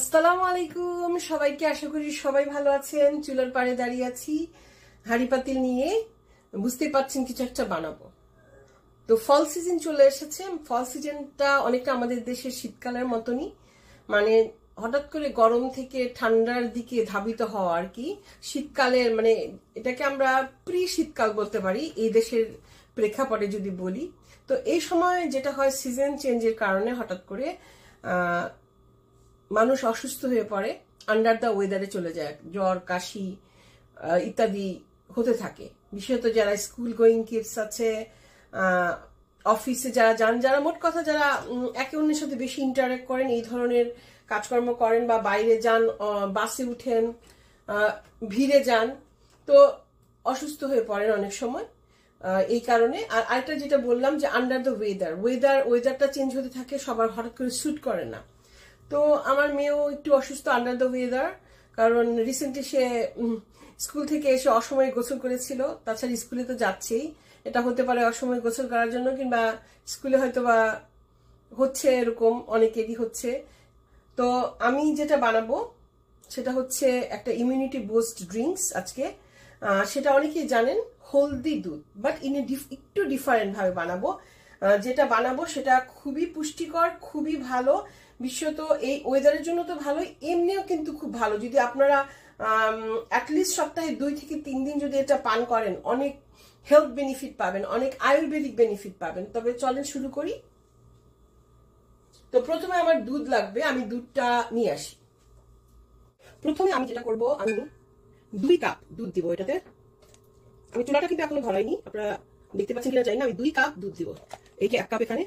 আসসালামু আলাইকুম সবাইকে, আশা করি সবাই ভালো আছেন। চুলার পাড়ে দাঁড়িয়ে আছি হাঁড়ি পাতিল নিয়ে। বুঝতে পারছেন কিছু একটা বানাবো। তো ফল সিজন চলে এসেছে। ফল সিজনটা অনেকটা আমাদের দেশের শীতকালের মতনই, মানে হঠাৎ করে গরম থেকে ঠান্ডার দিকে ধাবিত হওয়া আর কি। শীতকালের মানে এটাকে আমরা প্রি শীতকাল বলতে পারি এই দেশের প্রেক্ষাপটে যদি বলি। তো এই সময় যেটা হয়, সিজন চেঞ্জের কারণে হঠাৎ করে মানুষ অসুস্থ হয়ে পড়ে, আন্ডার দ্য ওয়েদারে চলে যায়, জ্বর কাশি ইত্যাদি হতে থাকে। বিশেষত যারা স্কুল গোয়িং কিডস আছে, অফিসে যারা যান, যারা মোট কথা যারা একে অন্যের সাথে বেশি ইন্টারেক্ট করেন, এই ধরনের কাজকর্ম করেন বা বাইরে যান, বাসে উঠেন, ভিড়ে যান, তো অসুস্থ হয়ে পড়েন অনেক সময় এই কারণে। আর আরেকটা যেটা বললাম যে আন্ডার দ্য ওয়েদারটা চেঞ্জ হতে থাকে, সবার হঠাৎ করে স্যুট করে না। তো আমার মেয়েও একটু অসুস্থ আন্ডার দ্য ওয়েদার, কারণ রিসেন্টলি সে স্কুল থেকে এসে অসময়ে গোসল করেছিল। তাছাড়া স্কুলে তো যাচ্ছেই, এটা হতে পারে অসময়ে গোসল করার জন্য, কিংবা স্কুলে হয়তো বা হচ্ছে, এরকম অনেকেরই হচ্ছে। তো আমি যেটা বানাবো সেটা হচ্ছে একটা ইমিউনিটি বুস্ট ড্রিঙ্কস আজকে। সেটা অনেকেই জানেন, হলদি দুধ, বাট একটু ডিফারেন্ট ভাবে বানাবো। যেটা বানাবো সেটা খুবই পুষ্টিকর, খুবই ভালো। বিশেষত এই ওয়েদারের জন্য তো ভালোই, এমনিও কিন্তু খুব ভালো। যদি আপনারা অ্যাটলিস্ট সপ্তাহে 2 থেকে 3 দিন যদি এটা পান করেন, অনেক হেলথ বেনিফিট পাবেন, অনেক আয়ুর্বেদিক বেনিফিট পাবেন। তবে চলেন শুরু করি। তো প্রথমে আমার দুধ লাগবে, আমি দুধটা নিয়ে আসি। প্রথমে আমি যেটা করব, আমি 2 কাপ দুধ দিব এটাতে। আমি চুলাটা কিন্তু এখনো ধরাইনি, আপনারা দেখতে পাচ্ছেন কিনা জানি না। আমি 2 কাপ দুধ দিব। এই যে 1 কাপ এখানে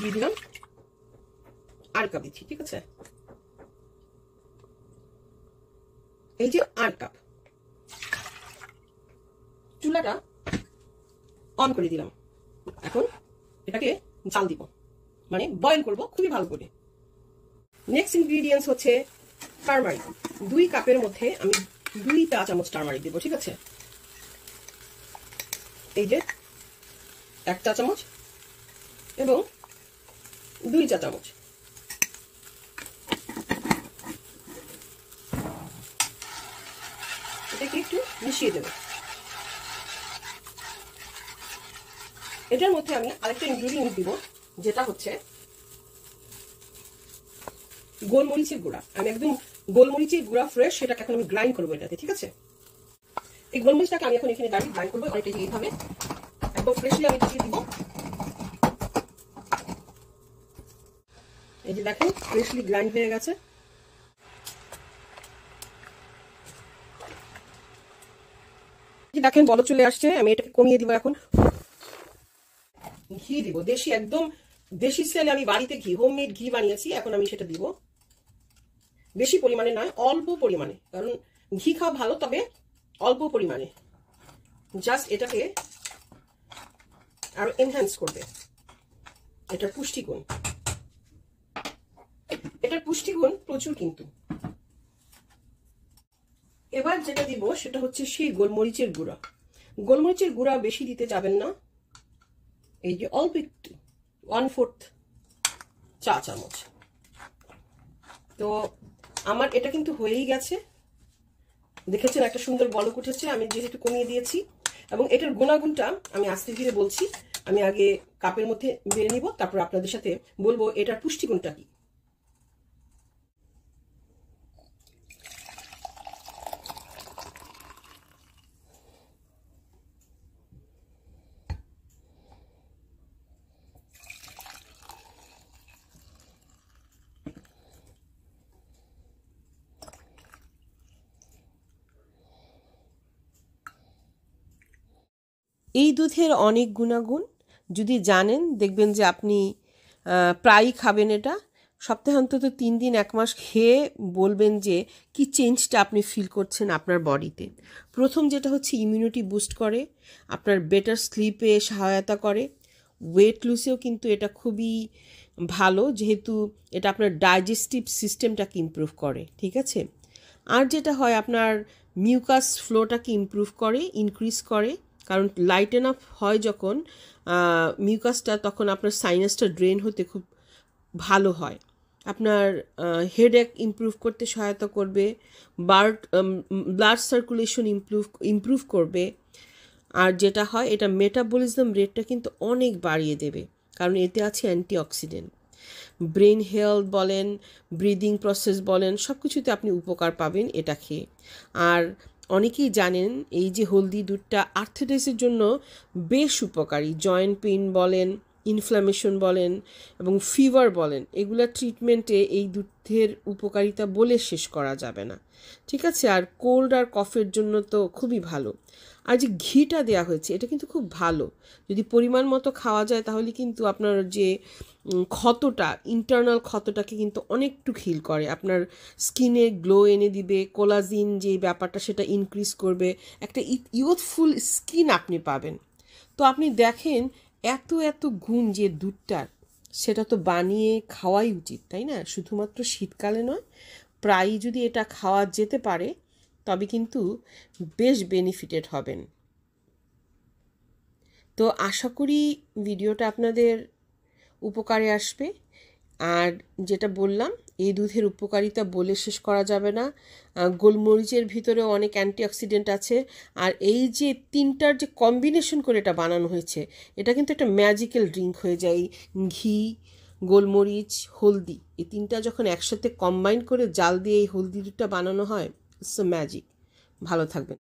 দিয়ে দিলাম, আর কাপ দিচ্ছি, ঠিক আছে? এই যে 8 কাপ। চুলাটা অন করে দিলাম। এখন এটাকে জাল দিব, মানে বয়েল করব খুবই ভালো করে। নেক্সট ইনগ্রিডিয়েন্টস হচ্ছে টারমারিক। 2 কাপের মধ্যে আমি 2 চা চামচ টারমারিক দেব, ঠিক আছে? এই যে 1 চা চামচ এবং 2 চা চামচ। এটাকে একটু মিশিয়ে দেব। এটার মধ্যে আমি আরেকটা ইনগ্রিডিয়েন্ট দিব, যেটা হচ্ছে গোলমরিচের গুঁড়া। আমি একদম গোলমরিচের গুঁড়া ফ্রেশ, সেটাকে এখন আমি গ্রাইন্ড করবো এটাতে, ঠিক আছে? এই গোলমরিচটাকে আমি এখন এখানে ডাইরেক্ট গ্রাইন্ড করবো, অনেকটা এইভাবে একদম ফ্রেশলি আমি দিয়ে দিব। এই যে দেখেন ফ্রেশলি গ্রাইন্ড হয়ে গেছে। দেখেন বল চলে আসছে। আমি এটাকে কমিয়ে দিব। এখন ঘি দিব, দেশি, একদম দেশি স্টাইলে আমি বাড়িতে ঘি, হোমমেড ঘি বানিয়েছি। এখন আমি সেটা দিব, বেশি পরিমাণে নয়, অল্প পরিমাণে, কারণ ঘি খাওয়া ভালো, তবে অল্প পরিমাণে। জাস্ট এটাকে আরো এনহ্যান্স করবে এটার পুষ্টিগুণ। এটার পুষ্টিগুণ প্রচুর কিন্তু। এবার যেটা দিব সেটা হচ্ছে সেই গোলমরিচের গুঁড়া। গোলমরিচের গুঁড়া বেশি দিতে যাবেন না, এই যে অল্প একটু, 1/4 চা চামচ। তো আমার এটা কিন্তু হয়েই গেছে, দেখেছেন একটা সুন্দর বলক উঠেছে। আমি যেহেতু কমিয়ে দিয়েছি, এবং এটার গুণাগুণটা আমি আস্তে ধীরে বলছি। আমি আগে কাপের মধ্যে বেড়ে নিব, তারপর আপনাদের সাথে বলবো এটার পুষ্টিগুণটা কি। এই দুধের অনেক গুণাগুণ যদি জানেন, দেখবেন যে আপনি প্রায়ই খাবেন এটা। সপ্তাহে অন্তত 3 দিন 1 মাস খেয়ে বলবেন যে কি চেঞ্জটা আপনি ফিল করছেন আপনার বডিতে। প্রথম যেটা হচ্ছে ইমিউনিটি বুস্ট করে, আপনার বেটার স্লিপে সহায়তা করে, ওয়েট লুসেও কিন্তু এটা খুবই ভালো, যেহেতু এটা আপনার ডাইজেস্টিভ সিস্টেমটাকে ইমপ্রুভ করে, ঠিক আছে? আর যেটা হয়, আপনার মিউকাস ফ্লোটাকে ইমপ্রুভ করে, ইনক্রিজ করে, কারণ লাইটেন আপ হয় যখন মিউকাসটা, তখন আপনার সাইনাসটা ড্রেন হতে খুব ভালো হয়। আপনার হেডেক ইমপ্রুভ করতে সহায়তা করবে, ব্লাড সার্কুলেশন ইমপ্রুভ করবে। আর যেটা হয়, এটা মেটাবলিজম রেটটা কিন্তু অনেক বাড়িয়ে দেবে, কারণ এতে আছে অ্যান্টিঅক্সিডেন্ট। ব্রেন হেলথ বলেন, ব্রিদিং প্রসেস বলেন, সব কিছুতে আপনি উপকার পাবেন এটা খেয়ে। আর অনেকেই জানেন এই যে হলদি দুধটা আর্থ্রাইটিসের জন্য বেশ উপকারী। জয়েন্ট পেইন বলেন, ইনফ্ল্যামেশন বলেন এবং ফিভার বলেন, এগুলা ট্রিটমেন্টে এই দুধের উপকারিতা বলে শেষ করা যাবে না, ঠিক আছে। আর কোল্ড আর কফের জন্য তো খুবই ভালো। আর যে ঘিটা দেওয়া হয়েছে এটা কিন্তু খুব ভালো, যদি পরিমাণ মতো খাওয়া যায় তাহলে কিন্তু আপনার যে ক্ষতটা, ইন্টারনাল ক্ষতটাকে কিন্তু অনেকটু হিল করে, আপনার স্কিনে গ্লো এনে দিবে, কোলাজিন যে ব্যাপারটা সেটা ইনক্রিজ করবে, একটা ইউথফুল স্কিন আপনি পাবেন। তো আপনি দেখেন এত এত গুণ যে দুধটার, সেটা তো বানিয়ে খাওয়াই উচিত, তাই না? শুধুমাত্র শীতকালে নয়, প্রায়ই যদি এটা খাওয়া যেতে পারে তবে কিন্তু বেশ বেনিফিটেড হবেন। তো আশা করি ভিডিওটা আপনাদের উপকারে আসবে। আর যেটা বললাম, এই দুধের উপকারিতা বলে শেষ করা যাবে না। গোলমরিচের ভিতরেও অনেক অ্যান্টিঅক্সিডেন্ট আছে। আর এই যে তিনটার যে কম্বিনেশন করে এটা বানানো হয়েছে, এটা কিন্তু একটা ম্যাজিক্যাল ড্রিঙ্ক হয়ে যায়। ঘি, গোলমরিচ, হলদি, এই তিনটা যখন একসাথে কম্বাইন করে জাল দিয়ে এই হলদি দুধটা বানানো হয়, ইটস আ ম্যাজিক। ভালো থাকবেন।